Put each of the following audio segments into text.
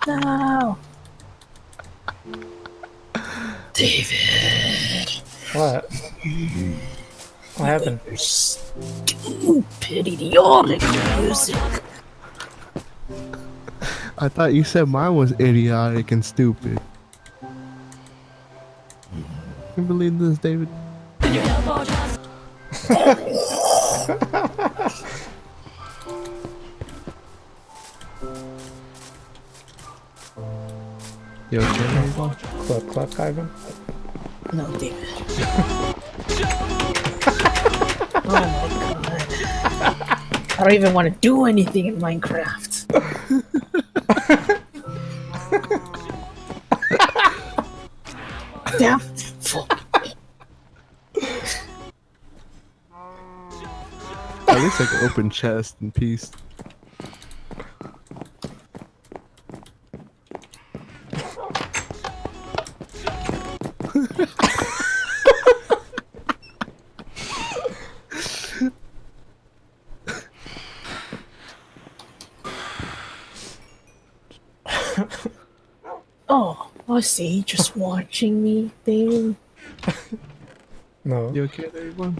No. David. What? What happened? Your stupid, idiotic music. I thought you said mine was idiotic and stupid. Can you believe this, David? You okay, Ivan? Cluck, cluck, Ivan? No, David. Oh my god. I don't even want to do anything in Minecraft. Damn. At least I can open chest in peace. Oh, I see. Just watching me, David. No. You okay there, Ivan?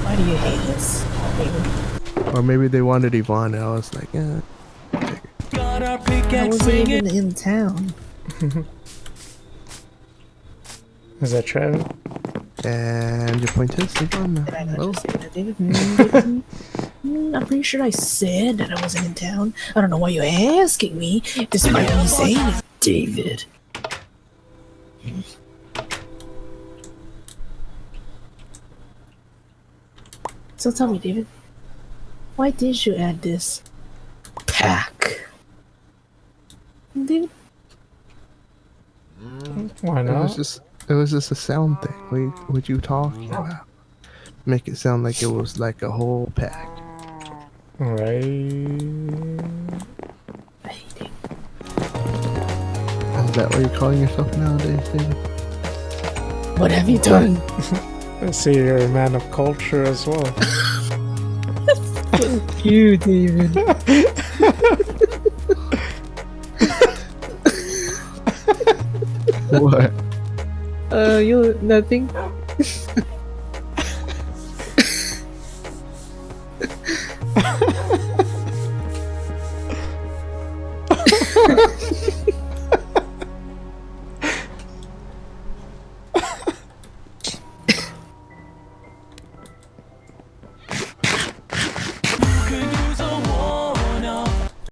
Why do you hate us, David? Or maybe they wanted Yvonne and I was like, yeah. I wasn't even in town. Is that Trevor? And your point is, Yvonne? Did I not Well, just say that, David? I'm pretty sure I said that I wasn't in town. I don't know why you're asking me, despite me saying it, David. So tell me, David, why did you add this pack? David? Why it was not? just a sound thing. What you talking about? Make it sound like it was like a whole pack. Right. I hate you. Is that what you're calling yourself nowadays, David? What have you done? I see you're a man of culture as well. You, David. What? You nothing.